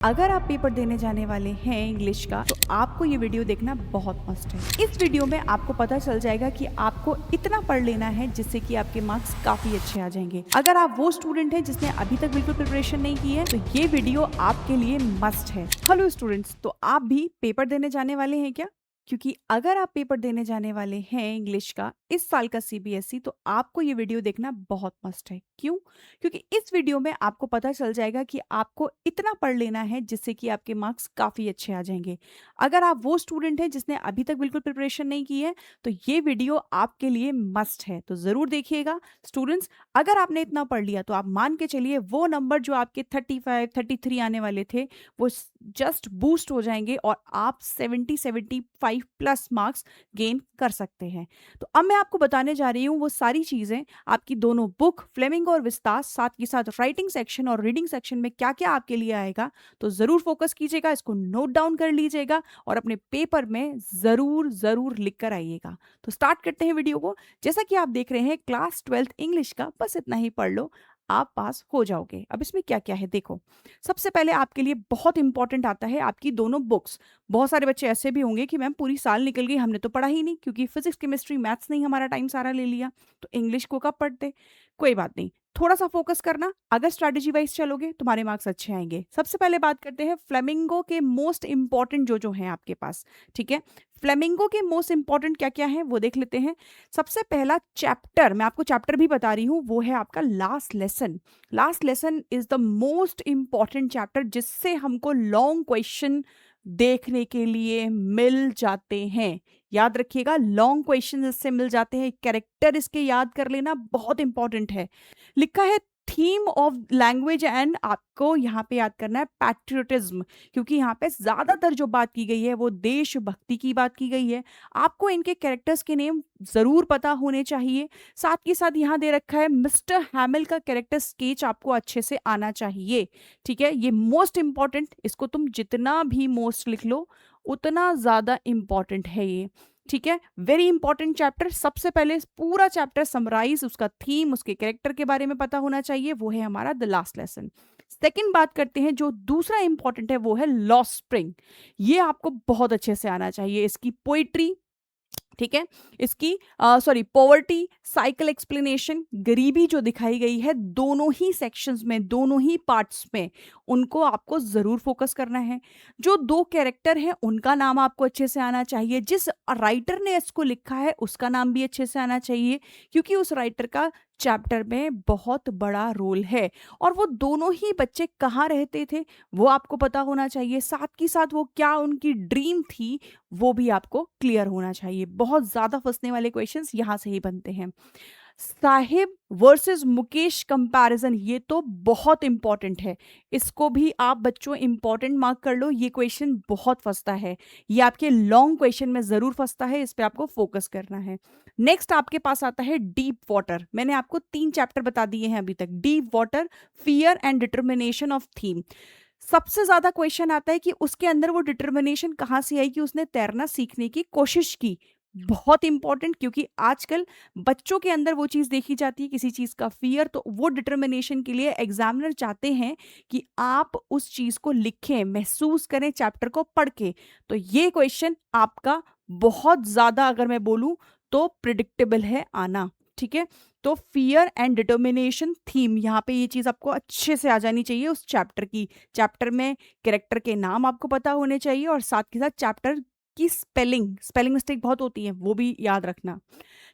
अगर आप पेपर देने जाने वाले हैं इंग्लिश का तो आपको ये वीडियो देखना बहुत मस्ट है। इस वीडियो में आपको पता चल जाएगा कि आपको इतना पढ़ लेना है जिससे कि आपके मार्क्स काफी अच्छे आ जाएंगे। अगर आप वो स्टूडेंट हैं जिसने अभी तक बिल्कुल प्रिपरेशन नहीं की है तो ये वीडियो आपके लिए मस्ट है। हेलो स्टूडेंट्स, तो आप भी पेपर देने जाने वाले हैं क्या? क्योंकि अगर आप पेपर देने जाने वाले हैं इंग्लिश का इस साल का सीबीएसई तो आपको ये वीडियो देखना बहुत मस्ट है। क्यों? क्योंकि इस वीडियो में आपको पता चल जाएगा कि आपको इतना पढ़ लेना है जिससे कि आपके मार्क्स काफ़ी अच्छे आ जाएंगे। अगर आप वो स्टूडेंट हैं जिसने अभी तक बिल्कुल प्रिपरेशन नहीं की है तो ये वीडियो आपके लिए मस्ट है, तो ज़रूर देखिएगा। स्टूडेंट्स, अगर आपने इतना पढ़ लिया तो आप मान के चलिए वो नंबर जो आपके 35 33 आने वाले थे वो जस्ट बूस्ट हो जाएंगे और आप 75 प्लस मार्क्स गेन कर सकते हैं। तो अब मैं आपको बताने जा रही हूँ वो सारी चीज़ें, आपकी दोनों बुक फ्लेमिंगो और विस्तास, साथ के साथ राइटिंग सेक्शन और रीडिंग सेक्शन में क्या क्या आपके लिए आएगा। तो ज़रूर फोकस कीजिएगा, इसको नोट डाउन कर लीजिएगा और अपने पेपर में ज़रूर ज़रूर लिख कर आइएगा। तो स्टार्ट करते हैं वीडियो को। जैसा कि आप देख रहे हैं क्लास 12th इंग्लिश का, बस इतना ही पढ़ लो, आप पास हो जाओगे। अब इसमें क्या क्या है देखो। सबसे पहले आपके लिए बहुत इंपॉर्टेंट आता है आपकी दोनों बुक्स। बहुत सारे बच्चे ऐसे भी होंगे कि मैम पूरी साल निकल गई, हमने तो पढ़ा ही नहीं, क्योंकि फिजिक्स केमिस्ट्री मैथ्स नहीं हमारा टाइम सारा ले लिया, तो इंग्लिश को कब पढ़ते। कोई बात नहीं, थोड़ा सा फोकस करना। अगर स्ट्रैटेजी वाइज चलोगे तुम्हारे मार्क्स अच्छे आएंगे। सबसे पहले बात करते हैं फ्लेमिंगो के मोस्ट इंपॉर्टेंट जो जो हैं आपके पास। ठीक है, फ्लेमिंगो के मोस्ट इंपॉर्टेंट क्या क्या है वो देख लेते हैं। सबसे पहला चैप्टर, मैं आपको चैप्टर भी बता रही हूँ, वो है आपका last lesson. Last lesson is the most important chapter जिससे हमको लॉन्ग क्वेश्चन देखने के लिए मिल जाते हैं। याद रखिएगा, लॉन्ग क्वेश्चन इससे मिल जाते हैं। कैरेक्टर इसके याद कर लेना बहुत इंपॉर्टेंट है। लिखा है थीम ऑफ लैंग्वेज एंड आपको यहाँ पे याद करना है पैट्रियोटिज्म, क्योंकि यहाँ पे ज्यादातर जो बात की गई है वो देशभक्ति की बात की गई है। आपको इनके कैरेक्टर्स के नेम जरूर पता होने चाहिए। साथ के साथ यहाँ दे रखा है मिस्टर हैमिल का कैरेक्टर स्केच आपको अच्छे से आना चाहिए। ठीक है, ये मोस्ट इंपॉर्टेंट, इसको तुम जितना भी मोस्ट लिख लो उतना ज्यादा इंपॉर्टेंट है ये। ठीक है, वेरी इंपॉर्टेंट चैप्टर। सबसे पहले पूरा चैप्टर समराइज, उसका थीम, उसके कैरेक्टर के बारे में पता होना चाहिए, वो है हमारा द लास्ट लेसन। सेकंड बात करते हैं, जो दूसरा इंपॉर्टेंट है वो है लॉस्ट स्प्रिंग। ये आपको बहुत अच्छे से आना चाहिए। इसकी पोइट्री, ठीक है, इसकी सॉरी पॉवर्टी साइकिल एक्सप्लेनेशन, गरीबी जो दिखाई गई है दोनों ही सेक्शंस में, दोनों ही पार्ट्स में, उनको आपको जरूर फोकस करना है। जो दो कैरेक्टर हैं उनका नाम आपको अच्छे से आना चाहिए। जिस राइटर ने इसको लिखा है उसका नाम भी अच्छे से आना चाहिए, क्योंकि उस राइटर का चैप्टर में बहुत बड़ा रोल है। और वो दोनों ही बच्चे कहाँ रहते थे वो आपको पता होना चाहिए। साथ ही साथ वो क्या उनकी ड्रीम थी वो भी आपको क्लियर होना चाहिए। बहुत ज्यादा फंसने वाले क्वेश्चंस यहां से ही बनते हैं। साहिब वर्सेस मुकेश कंपैरिजन, ये तो बहुत इंपॉर्टेंट है, इसको भी आप बच्चों इंपॉर्टेंट मार्क कर लो। ये क्वेश्चन बहुत फंसता है, ये आपके लॉन्ग क्वेश्चन में जरूर फंसता है, इस पे आपको फोकस करना है। नेक्स्ट आपके पास आता है डीप वाटर। मैंने आपको 3 चैप्टर बता दिए हैं अभी तक। Deep water, fear and determination of theme. सबसे ज्यादा क्वेश्चन आता है कि उसके अंदर वो डिटर्मिनेशन कहाँ से आई कि उसने तैरना सीखने की कोशिश की। बहुत इंपॉर्टेंट, क्योंकि आजकल बच्चों के अंदर वो चीज देखी जाती है, किसी चीज का फियर, तो वो डिटर्मिनेशन के लिए एग्जामिनर चाहते हैं कि आप उस चीज को लिखें, महसूस करें चैप्टर को पढ़ के। तो ये क्वेश्चन आपका बहुत ज्यादा, अगर मैं बोलूं तो प्रिडिक्टेबल है आना। ठीक है, तो फियर एंड डिटर्मिनेशन थीम, यहाँ पे ये चीज आपको अच्छे से आ जानी चाहिए उस चैप्टर की। चैप्टर में कैरेक्टर के नाम आपको पता होने चाहिए और साथ के साथ चैप्टर की स्पेलिंग मिस्टेक बहुत होती है, वो भी याद रखना।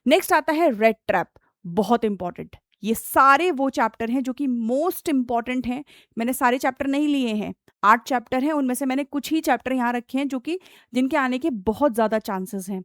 नेक्स्ट आता है रेड ट्रैप, बहुत इंपॉर्टेंट। ये सारे वो चैप्टर हैं जो कि मोस्ट इंपॉर्टेंट हैं। मैंने सारे चैप्टर नहीं लिए हैं, 8 चैप्टर हैं, उनमें से मैंने कुछ ही चैप्टर यहाँ रखे हैं जो कि जिनके आने के बहुत ज्यादा चांसेस हैं।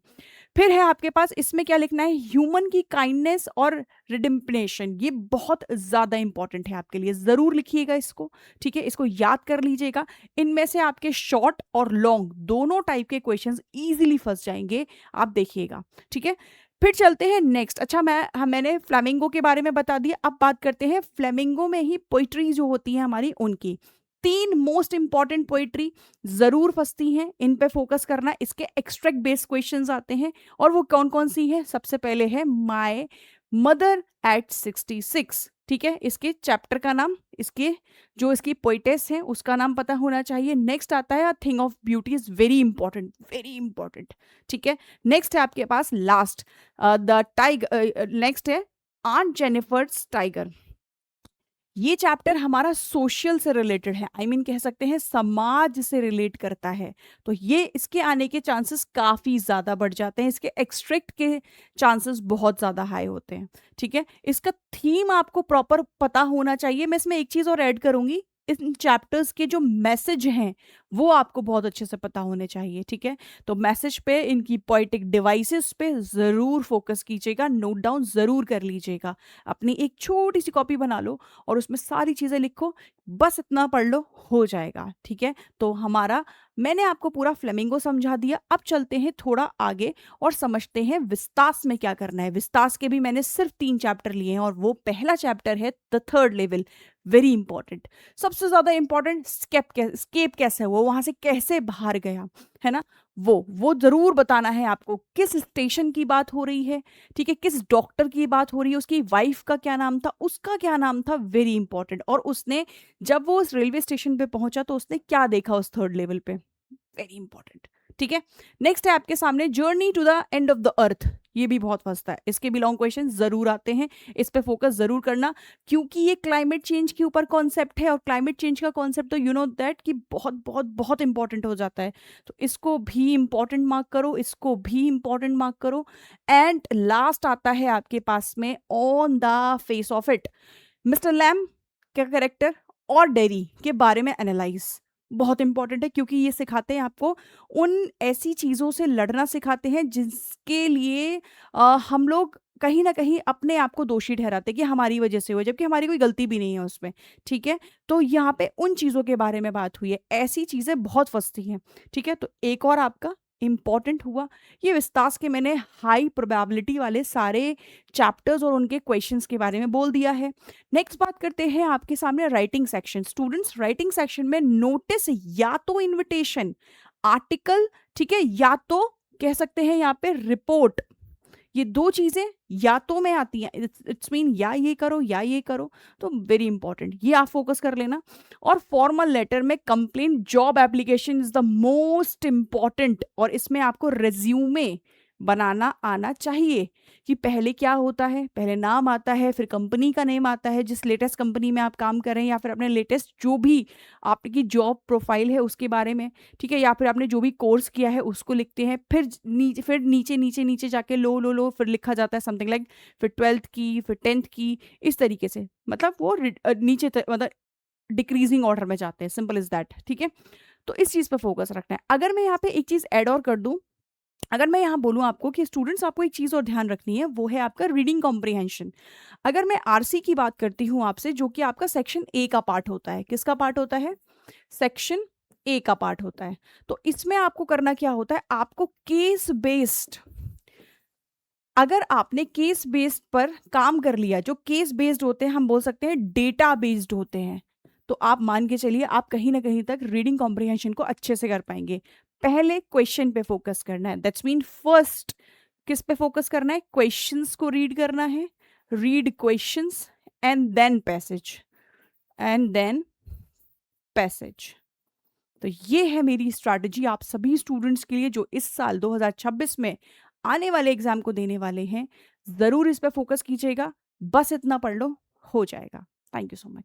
फिर है आपके पास, इसमें क्या लिखना है, ह्यूमन की काइंडनेस और रिडिम्पनेशन। ये बहुत ज्यादा इंपॉर्टेंट है आपके लिए, जरूर लिखिएगा इसको। ठीक है, इसको याद कर लीजिएगा। इनमें से आपके शॉर्ट और लॉन्ग दोनों टाइप के क्वेश्चंस इजीली फंस जाएंगे, आप देखिएगा। ठीक है, फिर चलते हैं नेक्स्ट। अच्छा, मैंने फ्लेमिंगो के बारे में बता दिया, अब बात करते हैं फ्लेमिंगो में ही पोइट्री जो होती है हमारी उनकी। 3 मोस्ट इंपॉर्टेंट पोइट्री जरूर फंसती हैं, इन पे फोकस करना। इसके एक्सट्रैक्ट बेस्ड क्वेश्चंस आते हैं, और वो कौन कौन सी है। सबसे पहले है माय मदर एट 66। ठीक है, इसके चैप्टर का नाम, इसके जो इसकी पोइटेस है उसका नाम पता होना चाहिए। नेक्स्ट आता है thing of beauty is very important, very important. ठीक है, नेक्स्ट है आपके पास लास्ट द टाइगर, नेक्स्ट है आंट जेनिफर्स टाइगर। ये चैप्टर हमारा सोशल से रिलेटेड है, आई मीन कह सकते हैं समाज से रिलेट करता है। तो ये इसके आने के चांसेस काफ़ी ज़्यादा बढ़ जाते हैं, इसके एक्सट्रैक्ट के चांसेस बहुत ज़्यादा हाई होते हैं। ठीक है, इसका थीम आपको प्रॉपर पता होना चाहिए। मैं इसमें एक चीज़ और ऐड करूँगी, इन चैप्टर्स के जो मैसेज हैं वो आपको बहुत अच्छे से पता होने चाहिए। ठीक है, तो मैसेज पे, इनकी पोएटिक डिवाइसेस पे ज़रूर फोकस कीजिएगा, नोट डाउन ज़रूर कर लीजिएगा। अपनी एक छोटी सी कॉपी बना लो और उसमें सारी चीज़ें लिखो, बस इतना पढ़ लो, हो जाएगा। ठीक है, तो मैंने आपको पूरा फ्लेमिंगो समझा दिया। अब चलते हैं थोड़ा आगे और समझते हैं विस्तास में क्या करना है। विस्तास के भी मैंने सिर्फ 3 चैप्टर लिए हैं और वो पहला चैप्टर है the third level, very important. सबसे ज्यादा इंपॉर्टेंट स्केप कैसे वो वहां से कैसे बाहर गया, है ना, वो जरूर बताना है आपको। किस स्टेशन की बात हो रही है, ठीक है, किस डॉक्टर की बात हो रही है, उसकी वाइफ का क्या नाम था, उसका क्या नाम था, वेरी इंपॉर्टेंट। और उसने जब वो उस रेलवे स्टेशन पे पहुंचा तो उसने क्या देखा उस थर्ड लेवल पे, वेरी इंपॉर्टेंट। ठीक है, नेक्स्ट है आपके सामने journey to the end of the earth. ये भी बहुत फर्स्ट है, इसके भी लॉन्ग क्वेश्चन जरूर आते हैं, इस पे फोकस जरूर करना, क्योंकि ये क्लाइमेट चेंज के ऊपर कॉन्सेप्ट है। और क्लाइमेट चेंज का कॉन्सेप्ट तो यू नो दैट कि बहुत बहुत बहुत इंपॉर्टेंट हो जाता है। तो इसको भी इंपॉर्टेंट मार्क करो, इसको भी इंपॉर्टेंट मार्क करो। एंड लास्ट आता है आपके पास में on the face of it, mister Lamb का कैरेक्टर और डेरी के बारे में एनालाइज बहुत इंपॉर्टेंट है, क्योंकि ये सिखाते हैं आपको उन ऐसी चीज़ों से लड़ना सिखाते हैं जिसके लिए हम लोग कहीं ना कहीं अपने आप को दोषी ठहराते हैं कि हमारी वजह से हुआ, जबकि हमारी कोई गलती भी नहीं है उसमें। ठीक है, तो यहाँ पे उन चीज़ों के बारे में बात हुई है, ऐसी चीज़ें बहुत फंसती हैं। ठीक है, तो एक और आपका इंपॉर्टेंट हुआ, ये विस्तास के मैंने हाई प्रोबेबिलिटी वाले सारे चैप्टर्स और उनके क्वेश्चंस के बारे में बोल दिया है। नेक्स्ट बात करते हैं आपके सामने writing section. Students, writing section में नोटिस या तो इनविटेशन, आर्टिकल, ठीक है, या तो कह सकते हैं यहाँ पे रिपोर्ट, ये 2 चीजें या तो में आती हैं। इट्स मीन या ये करो या ये करो, तो वेरी इंपॉर्टेंट, ये आप फोकस कर लेना। और फॉर्मल लेटर में complaint, job application is the most important, और इसमें आपको रेज्यूमे बनाना आना चाहिए कि पहले क्या होता है, पहले नाम आता है, फिर कंपनी का नेम आता है, जिस लेटेस्ट कंपनी में आप काम कर रहे हैं, या फिर अपने लेटेस्ट जो भी आपकी जॉब प्रोफाइल है उसके बारे में। ठीक है, या फिर आपने जो भी कोर्स किया है उसको लिखते हैं, फिर नीचे नीचे नीचे जाके लो फिर लिखा जाता है समथिंग लाइक, फिर 12th की, फिर 10th की, इस तरीके से, मतलब वो नीचे मतलब डिक्रीजिंग ऑर्डर में जाते हैं, सिंपल इज दैट। ठीक है, तो इस चीज पर फोकस रखना है। अगर मैं यहाँ पे एक चीज ऐड और कर दूं, अगर मैं यहाँ बोलूँ आपको कि स्टूडेंट्स आपको एक चीज़ और ध्यान रखनी है, वो है आपका रीडिंग कॉम्प्रिहेंशन। अगर मैं आरसी की बात करती हूँ आपसे, जो कि आपका सेक्शन ए का पार्ट होता है, किसका पार्ट होता है, सेक्शन ए का पार्ट होता है। तो इसमें आपको करना क्या होता है, आपको केस बेस्ड, अगर आपने केस बेस्ड पर काम कर लिया, जो केस बेस्ड होते हैं हम बोल सकते हैं डेटा बेस्ड होते हैं, तो आप मान के चलिए आप कहीं ना कहीं तक रीडिंग कॉम्प्रिहेंशन को अच्छे से कर पाएंगे। पहले क्वेश्चन पे फोकस करना है, दैट्स मीन फर्स्ट किस पे फोकस करना है, क्वेश्चंस को रीड करना है, read questions and then passage, and then passage. तो ये है मेरी स्ट्रैटेजी आप सभी स्टूडेंट्स के लिए जो इस साल 2026 में आने वाले एग्जाम को देने वाले हैं। जरूर इस पे फोकस कीजिएगा, बस इतना पढ़ लो, हो जाएगा। Thank you so much.